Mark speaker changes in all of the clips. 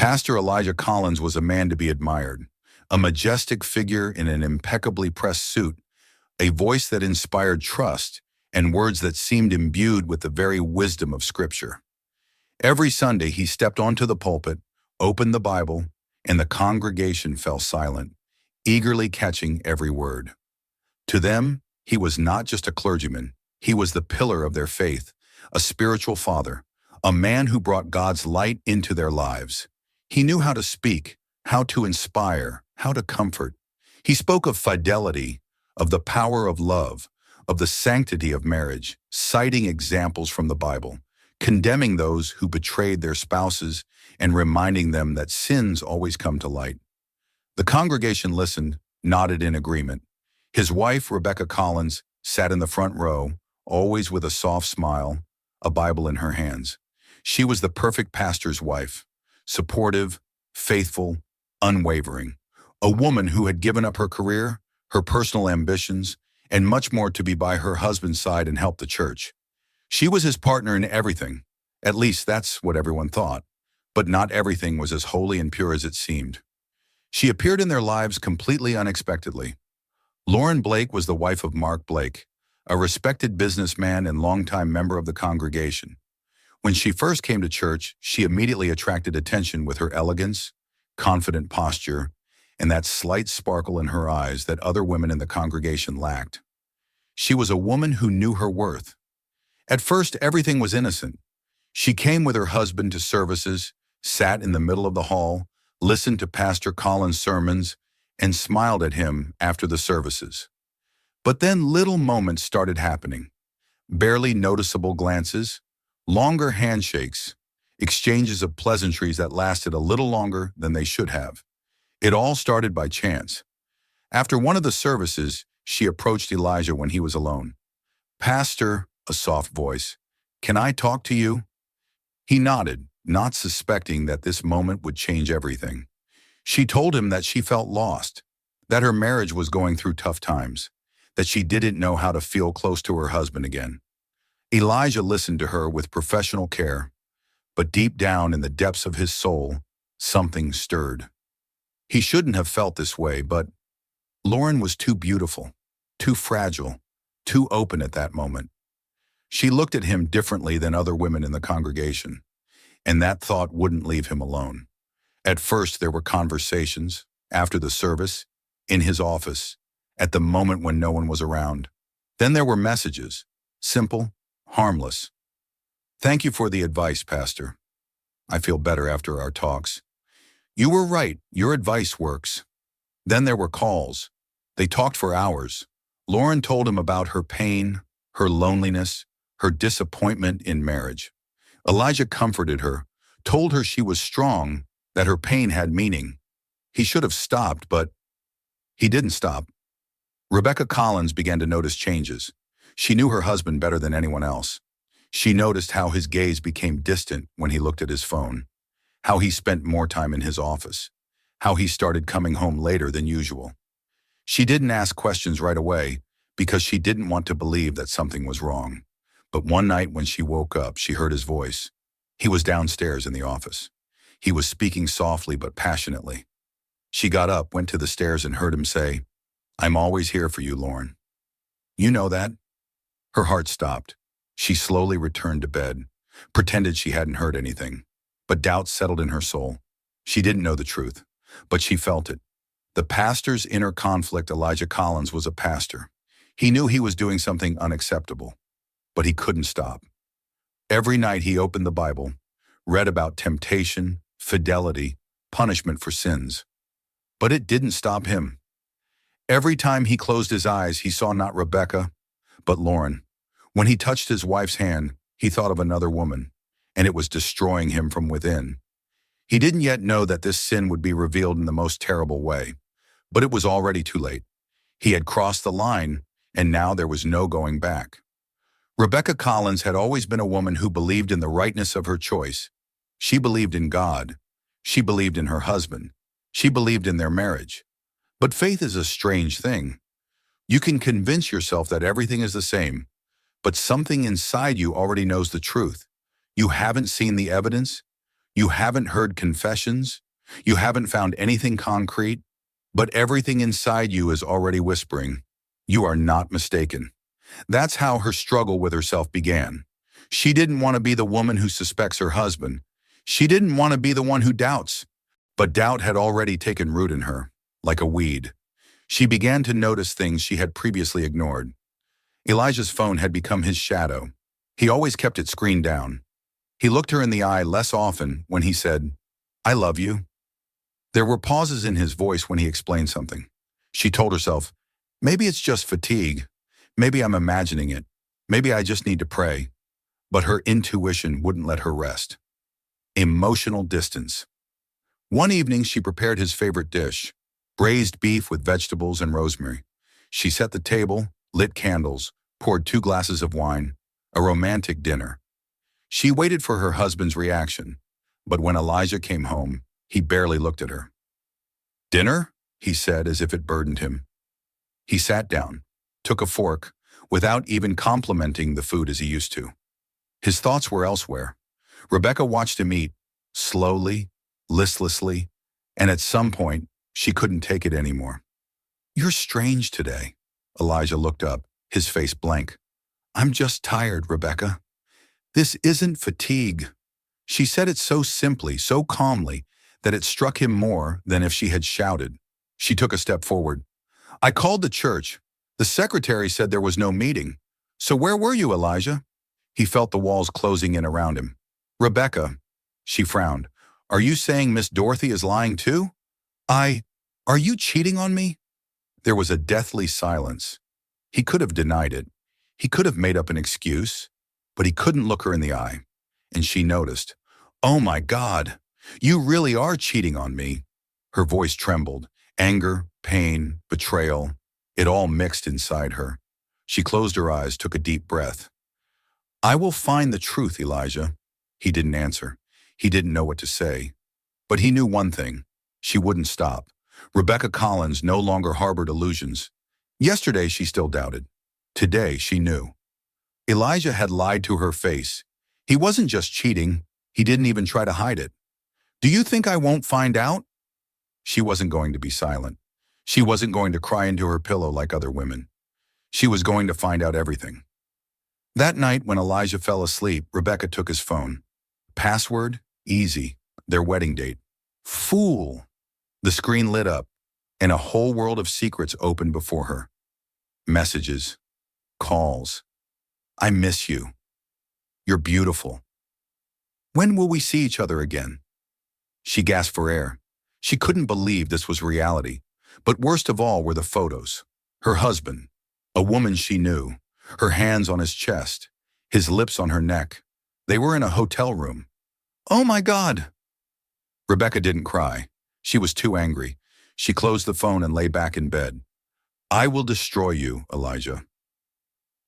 Speaker 1: Pastor Elijah Collins was a man to be admired, a majestic figure in an impeccably pressed suit, a voice that inspired trust, and words that seemed imbued with the very wisdom of Scripture. Every Sunday he stepped onto the pulpit, opened the Bible, and the congregation fell silent, eagerly catching every word. To them, he was not just a clergyman, he was the pillar of their faith, a spiritual father, a man who brought God's light into their lives. He knew how to speak, how to inspire, how to comfort. He spoke of fidelity, of the power of love, of the sanctity of marriage, citing examples from the Bible, condemning those who betrayed their spouses and reminding them that sins always come to light. The congregation listened, nodded in agreement. His wife, Rebecca Collins, sat in the front row, always with a soft smile, a Bible in her hands. She was the perfect pastor's wife, supportive, faithful, unwavering. A woman who had given up her career, her personal ambitions, and much more to be by her husband's side and help the church. She was his partner in everything. At least that's what everyone thought. But not everything was as holy and pure as it seemed. She appeared in their lives completely unexpectedly. Lauren Blake was the wife of Mark Blake, a respected businessman and longtime member of the congregation. When she first came to church, she immediately attracted attention with her elegance, confident posture, and that slight sparkle in her eyes that other women in the congregation lacked. She was a woman who knew her worth. At first, everything was innocent. She came with her husband to services, sat in the middle of the hall, listened to Pastor Collins' sermons, and smiled at him after the services. But then little moments started happening. Barely noticeable glances, longer handshakes, exchanges of pleasantries that lasted a little longer than they should have. It all started by chance. After one of the services, she approached Elijah when he was alone. "Pastor," a soft voice, "can I talk to you?" He nodded, not suspecting that this moment would change everything. She told him that she felt lost, that her marriage was going through tough times, that she didn't know how to feel close to her husband again. Elijah listened to her with professional care, but deep down in the depths of his soul, something stirred. He shouldn't have felt this way, but Lauren was too beautiful, too fragile, too open at that moment. She looked at him differently than other women in the congregation, and that thought wouldn't leave him alone. At first, there were conversations, after the service, in his office, at the moment when no one was around. Then there were messages, simple, harmless. "Thank you for the advice, Pastor. I feel better after our talks. You were right, your advice works." Then there were calls. They talked for hours. Lauren told him about her pain, her loneliness, her disappointment in marriage. Elijah comforted her, told her she was strong, that her pain had meaning. He should have stopped, but he didn't stop. Rebecca Collins began to notice changes. She knew her husband better than anyone else. She noticed how his gaze became distant when he looked at his phone, how he spent more time in his office, how he started coming home later than usual. She didn't ask questions right away because she didn't want to believe that something was wrong. But one night when she woke up, she heard his voice. He was downstairs in the office. He was speaking softly but passionately. She got up, went to the stairs, and heard him say, "I'm always here for you, Lauren. You know that?" Her heart stopped. She slowly returned to bed, pretended she hadn't heard anything. But doubt settled in her soul. She didn't know the truth, but she felt it. The pastor's inner conflict. Elijah Collins was a pastor. He knew he was doing something unacceptable, but he couldn't stop. Every night he opened the Bible, read about temptation, fidelity, punishment for sins. But it didn't stop him. Every time he closed his eyes, he saw not Rebecca, but Lauren. When he touched his wife's hand, he thought of another woman, and it was destroying him from within. He didn't yet know that this sin would be revealed in the most terrible way, but it was already too late. He had crossed the line, and now there was no going back. Rebecca Collins had always been a woman who believed in the rightness of her choice. She believed in God. She believed in her husband. She believed in their marriage. But faith is a strange thing. You can convince yourself that everything is the same, but something inside you already knows the truth. You haven't seen the evidence. You haven't heard confessions. You haven't found anything concrete. But everything inside you is already whispering, you are not mistaken. That's how her struggle with herself began. She didn't want to be the woman who suspects her husband. She didn't want to be the one who doubts. But doubt had already taken root in her, like a weed. She began to notice things she had previously ignored. Elijah's phone had become his shadow. He always kept its screen down. He looked her in the eye less often when he said, "I love you." There were pauses in his voice when he explained something. She told herself, maybe it's just fatigue. Maybe I'm imagining it. Maybe I just need to pray. But her intuition wouldn't let her rest. Emotional distance. One evening, she prepared his favorite dish, braised beef with vegetables and rosemary. She set the table, lit candles, poured 2 glasses of wine, a romantic dinner. She waited for her husband's reaction, but when Elijah came home, he barely looked at her. "Dinner?" he said as if it burdened him. He sat down, took a fork, without even complimenting the food as he used to. His thoughts were elsewhere. Rebecca watched him eat, slowly, listlessly, and at some point, she couldn't take it anymore. "You're strange today." Elijah looked up, his face blank. "I'm just tired, Rebecca." "This isn't fatigue." She said it so simply, so calmly, that it struck him more than if she had shouted. She took a step forward. "I called the church. The secretary said there was no meeting. So where were you, Elijah?" He felt the walls closing in around him. "Rebecca," she frowned, "are you saying Miss Dorothy is lying too?" Are you cheating on me?" There was a deathly silence. He could have denied it. He could have made up an excuse, but he couldn't look her in the eye. And she noticed. "Oh my God, you really are cheating on me." Her voice trembled. Anger, pain, betrayal, it all mixed inside her. She closed her eyes, took a deep breath. "I will find the truth, Elijah." He didn't answer. He didn't know what to say. But he knew one thing. She wouldn't stop. Rebecca Collins no longer harbored illusions. Yesterday she still doubted. Today she knew. Elijah had lied to her face. He wasn't just cheating. He didn't even try to hide it. "Do you think I won't find out?" She wasn't going to be silent. She wasn't going to cry into her pillow like other women. She was going to find out everything. That night, when Elijah fell asleep, Rebecca took his phone. Password? Easy. Their wedding date. Fool! The screen lit up, and a whole world of secrets opened before her. Messages. Calls. "I miss you. You're beautiful. When will we see each other again?" She gasped for air. She couldn't believe this was reality. But worst of all were the photos. Her husband, a woman she knew, her hands on his chest, his lips on her neck. They were in a hotel room. "Oh my God!" Rebecca didn't cry. She was too angry. She closed the phone and lay back in bed. "I will destroy you, Elijah."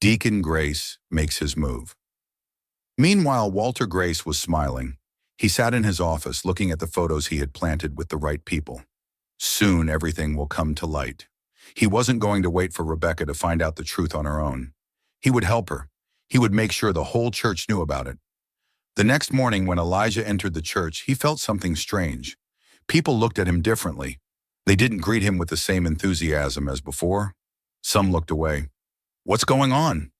Speaker 1: Deacon Grace makes his move. Meanwhile, Walter Grace was smiling. He sat in his office looking at the photos he had planted with the right people. Soon everything will come to light. He wasn't going to wait for Rebecca to find out the truth on her own. He would help her. He would make sure the whole church knew about it. The next morning when Elijah entered the church, he felt something strange. People looked at him differently. They didn't greet him with the same enthusiasm as before. Some looked away. "What's going on?"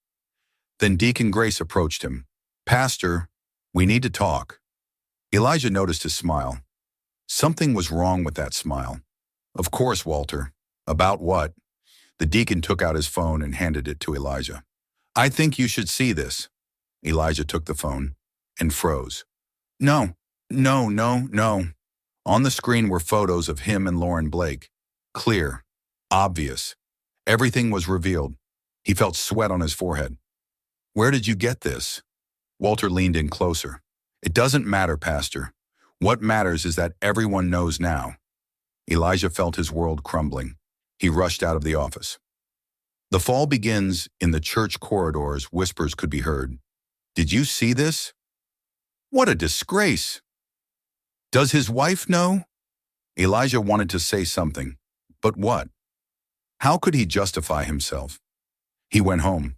Speaker 1: Then Deacon Grace approached him. "Pastor, we need to talk." Elijah noticed his smile. Something was wrong with that smile. "Of course, Walter. About what?" The deacon took out his phone and handed it to Elijah. "I think you should see this." Elijah took the phone and froze. No. On the screen were photos of him and Lauren Blake. Clear. Obvious. Everything was revealed. He felt sweat on his forehead. "Where did you get this?" Walter leaned in closer. "It doesn't matter, Pastor. What matters is that everyone knows now." Elijah felt his world crumbling. He rushed out of the office. The fall begins. In the church corridors, whispers could be heard. "Did you see this? What a disgrace! Does his wife know?" Elijah wanted to say something, but what? How could he justify himself? He went home.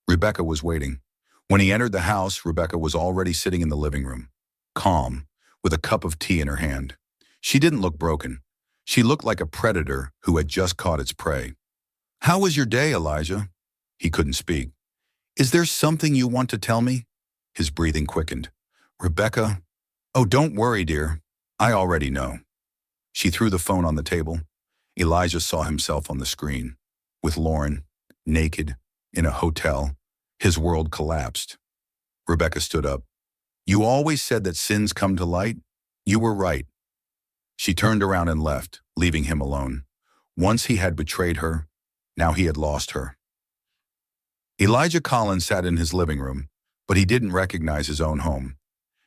Speaker 1: Rebecca was waiting. When he entered the house, Rebecca was already sitting in the living room, calm, with a cup of tea in her hand. She didn't look broken. She looked like a predator who had just caught its prey. "How was your day, Elijah?" He couldn't speak. "Is there something you want to tell me?" His breathing quickened. "Rebecca." "Oh, don't worry, dear. I already know." She threw the phone on the table. Elijah saw himself on the screen, with Lauren, naked, in a hotel. His world collapsed. Rebecca stood up. "You always said that sins come to light. You were right." She turned around and left, leaving him alone. Once he had betrayed her, now he had lost her. Elijah Collins sat in his living room, but he didn't recognize his own home.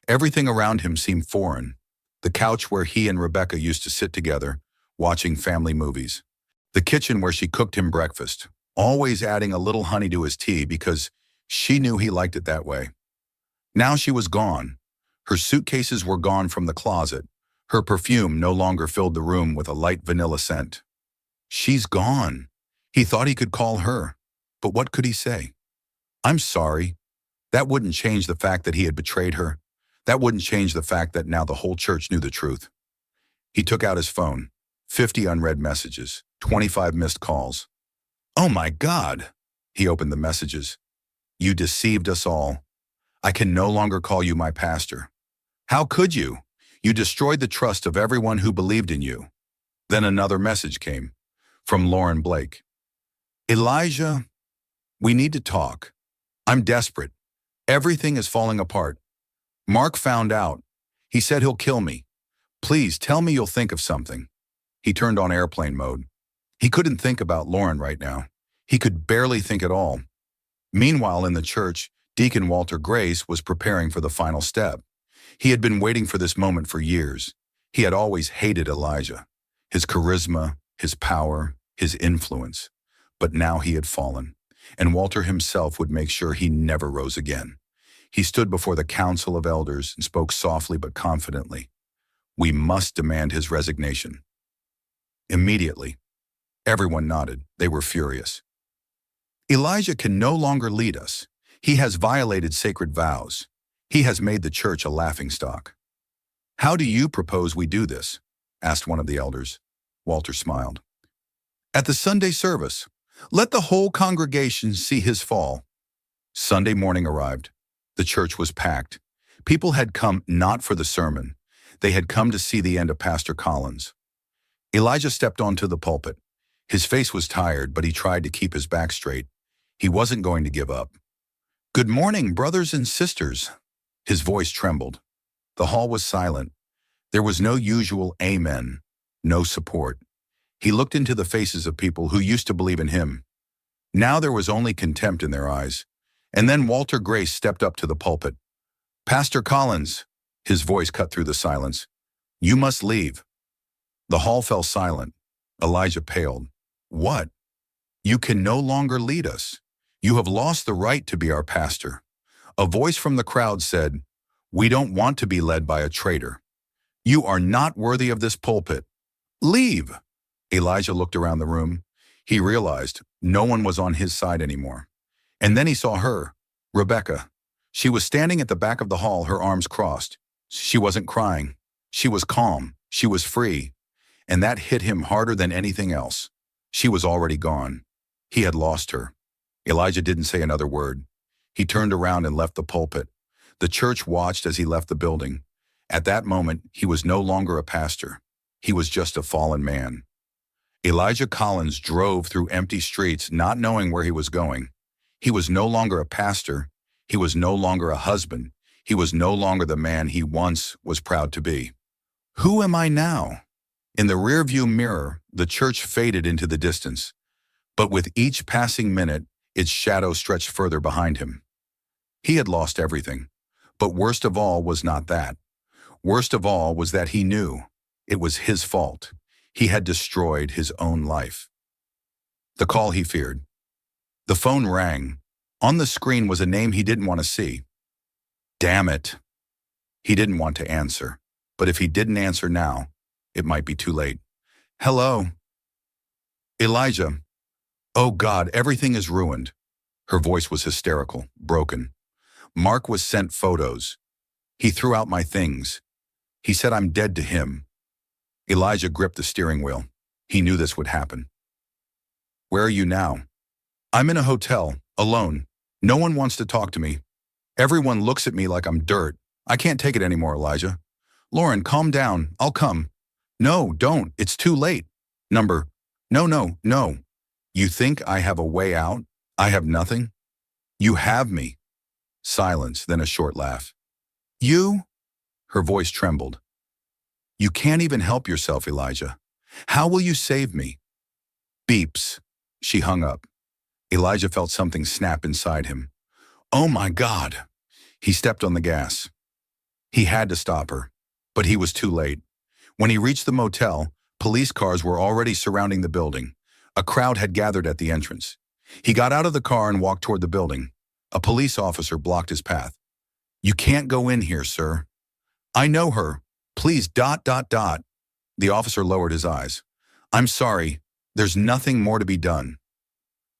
Speaker 1: Everything around him seemed foreign. The couch where he and Rebecca used to sit together, watching family movies. The kitchen where she cooked him breakfast, always adding a little honey to his tea because she knew he liked it that way. Now she was gone. Her suitcases were gone from the closet. Her perfume no longer filled the room with a light vanilla scent. She's gone. He thought he could call her, but what could he say? "I'm sorry." That wouldn't change the fact that he had betrayed her. That wouldn't change the fact that now the whole church knew the truth. He took out his phone. 50 unread messages, 25 missed calls. "Oh my God!" He opened the messages. "You deceived us all. I can no longer call you my pastor. How could you? You destroyed the trust of everyone who believed in you." Then another message came, from Lauren Blake. "Elijah, we need to talk. I'm desperate. Everything is falling apart. Mark found out. He said he'll kill me. Please tell me you'll think of something." He turned on airplane mode. He couldn't think about Lauren right now. He could barely think at all. Meanwhile, in the church, Deacon Walter Grace was preparing for the final step. He had been waiting for this moment for years. He had always hated Elijah, his charisma, his power, his influence. But now he had fallen, and Walter himself would make sure he never rose again. He stood before the council of elders and spoke softly but confidently. "We must demand his resignation." Immediately, everyone nodded. They were furious. "Elijah can no longer lead us. He has violated sacred vows. He has made the church a laughingstock." "How do you propose we do this?" asked one of the elders. Walter smiled. "At the Sunday service, let the whole congregation see his fall." Sunday morning arrived. The church was packed. People had come not for the sermon. They had come to see the end of Pastor Collins. Elijah stepped onto the pulpit. His face was tired, but he tried to keep his back straight. He wasn't going to give up. "Good morning, brothers and sisters." His voice trembled. The hall was silent. There was no usual amen, no support. He looked into the faces of people who used to believe in him. Now there was only contempt in their eyes. And then Walter Grace stepped up to the pulpit. "Pastor Collins," his voice cut through the silence, "you must leave." The hall fell silent. Elijah paled. "What? You can no longer lead us. You have lost the right to be our pastor." A voice from the crowd said, "We don't want to be led by a traitor. You are not worthy of this pulpit. Leave." Elijah looked around the room. He realized no one was on his side anymore. And then he saw her, Rebecca. She was standing at the back of the hall, her arms crossed. She wasn't crying. She was calm. She was free. And that hit him harder than anything else. She was already gone. He had lost her. Elijah didn't say another word. He turned around and left the pulpit. The church watched as he left the building. At that moment, he was no longer a pastor. He was just a fallen man. Elijah Collins drove through empty streets, not knowing where he was going. He was no longer a pastor. He was no longer a husband. He was no longer the man he once was proud to be. Who am I now? In the rearview mirror, the church faded into the distance. But with each passing minute, its shadow stretched further behind him. He had lost everything. But worst of all was not that. Worst of all was that he knew it was his fault. He had destroyed his own life. The call he feared. The phone rang. On the screen was a name he didn't want to see. Damn it. He didn't want to answer. But if he didn't answer now, it might be too late. Hello? Elijah. Oh God, everything is ruined. Her voice was hysterical, broken. Mark was sent photos. He threw out my things. He said I'm dead to him. Elijah gripped the steering wheel. He knew this would happen. Where are you now? I'm in a hotel, alone. No one wants to talk to me. Everyone looks at me like I'm dirt. I can't take it anymore, Elijah. Lauren, calm down. I'll come. No, don't. It's too late. Number. No, no, no. You think I have a way out? I have nothing? You have me. Silence, then a short laugh. You? Her voice trembled. You can't even help yourself, Elijah. How will you save me? Beeps. She hung up. Elijah felt something snap inside him. Oh my God. He stepped on the gas. He had to stop her, but he was too late. When he reached the motel, police cars were already surrounding the building. A crowd had gathered at the entrance. He got out of the car and walked toward the building. A police officer blocked his path. You can't go in here, sir. I know her. Please, ... The officer lowered his eyes. I'm sorry. There's nothing more to be done.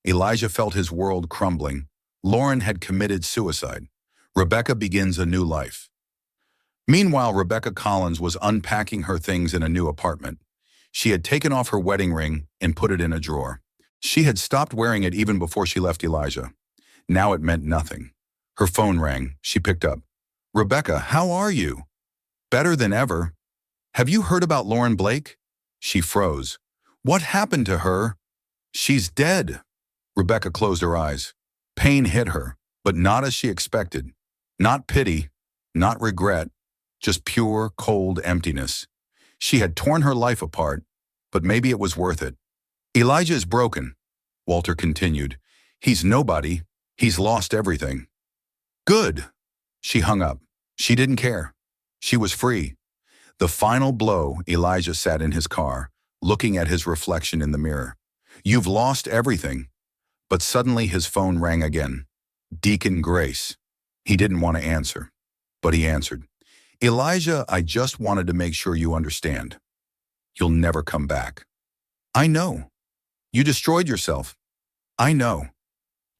Speaker 1: Elijah felt his world crumbling. Lauren had committed suicide. Rebecca begins a new life. Meanwhile, Rebecca Collins was unpacking her things in a new apartment. She had taken off her wedding ring and put it in a drawer. She had stopped wearing it even before she left Elijah. Now it meant nothing. Her phone rang. She picked up. Rebecca, how are you? Better than ever. Have you heard about Lauren Blake? She froze. What happened to her? She's dead. Rebecca closed her eyes. Pain hit her, but not as she expected. Not pity, not regret, just pure, cold emptiness. She had torn her life apart, but maybe it was worth it. Elijah is broken, Walter continued. He's nobody. He's lost everything. Good. She hung up. She didn't care. She was free. The final blow, Elijah sat in his car, looking at his reflection in the mirror. You've lost everything. But suddenly his phone rang again. Deacon Grace. He didn't want to answer, but he answered. Elijah, I just wanted to make sure you understand. You'll never come back. I know. You destroyed yourself. I know.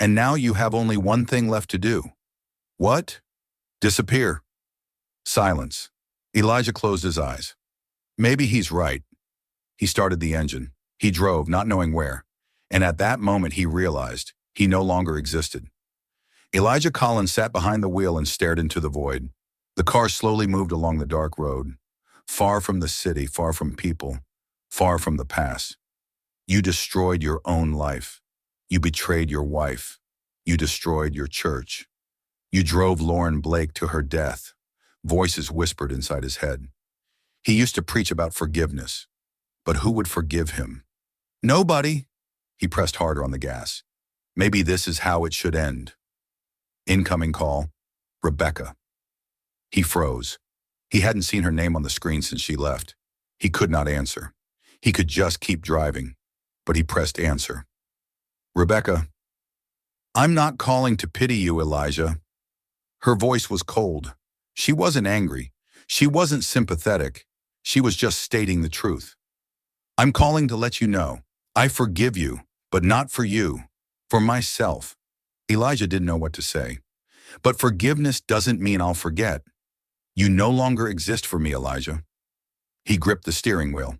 Speaker 1: And now you have only one thing left to do. What? Disappear. Silence. Elijah closed his eyes. Maybe he's right. He started the engine. He drove, not knowing where. And at that moment he realized he no longer existed. Elijah Collins sat behind the wheel and stared into the void. The car slowly moved along the dark road, far from the city, far from people, far from the past. You destroyed your own life. You betrayed your wife. You destroyed your church. You drove Lauren Blake to her death. Voices whispered inside his head. He used to preach about forgiveness, but who would forgive him? Nobody. He pressed harder on the gas. Maybe this is how it should end. Incoming call. Rebecca. He froze. He hadn't seen her name on the screen since she left. He could not answer. He could just keep driving, but he pressed answer. Rebecca. I'm not calling to pity you, Elijah. Her voice was cold. She wasn't angry. She wasn't sympathetic. She was just stating the truth. I'm calling to let you know. I forgive you, but not for you. For myself. Elijah didn't know what to say. But forgiveness doesn't mean I'll forget. You no longer exist for me, Elijah. He gripped the steering wheel.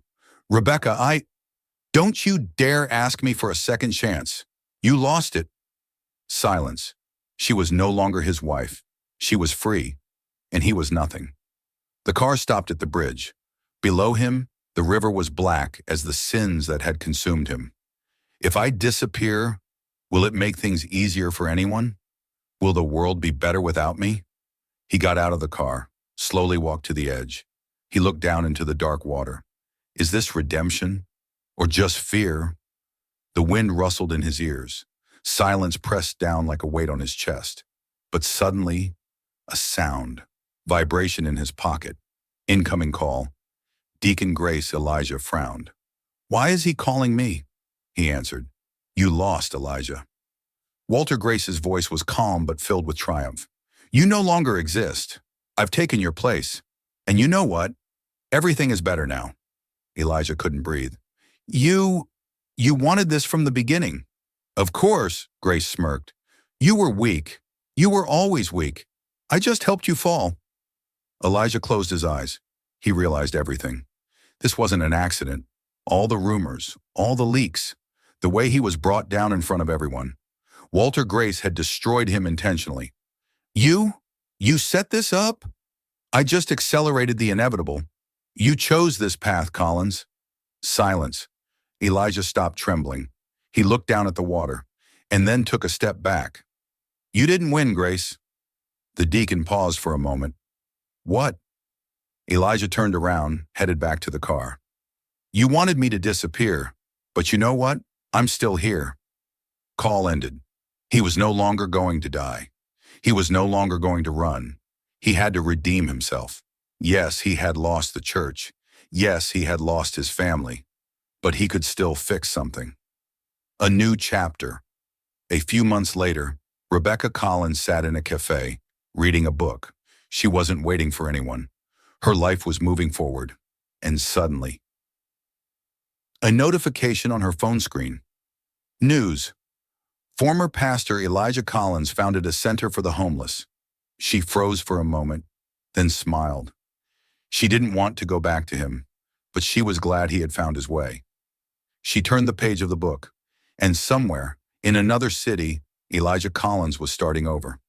Speaker 1: Rebecca, don't you dare ask me for a second chance. You lost it. Silence. She was no longer his wife. She was free, and he was nothing. The car stopped at the bridge. Below him, the river was black as the sins that had consumed him. If I disappear, will it make things easier for anyone? Will the world be better without me? He got out of the car, slowly walked to the edge. He looked down into the dark water. Is this redemption? Or just fear? The wind rustled in his ears. Silence pressed down like a weight on his chest. But suddenly, a sound. Vibration in his pocket. Incoming call. Deacon Grace. Elijah frowned. Why is he calling me? He answered. You lost, Elijah. Walter Grace's voice was calm but filled with triumph. You no longer exist. I've taken your place. And you know what? Everything is better now. Elijah couldn't breathe. You wanted this from the beginning. Of course, Grace smirked. You were weak. You were always weak. I just helped you fall. Elijah closed his eyes. He realized everything. This wasn't an accident. All the rumors, all the leaks, the way he was brought down in front of everyone. Walter Grace had destroyed him intentionally. You? You set this up? I just accelerated the inevitable. You chose this path, Collins. Silence. Elijah stopped trembling. He looked down at the water, and then took a step back. You didn't win, Grace. The deacon paused for a moment. What? Elijah turned around, headed back to the car. You wanted me to disappear, but you know what? I'm still here. Call ended. He was no longer going to die. He was no longer going to run. He had to redeem himself. Yes, he had lost the church. Yes, he had lost his family. But he could still fix something. A new chapter. A few months later, Rebecca Collins sat in a cafe, reading a book. She wasn't waiting for anyone. Her life was moving forward. And suddenly, a notification on her phone screen. News. Former pastor Elijah Collins founded a center for the homeless. She froze for a moment, then smiled. She didn't want to go back to him, but she was glad he had found his way. She turned the page of the book, and somewhere, in another city, Elijah Collins was starting over.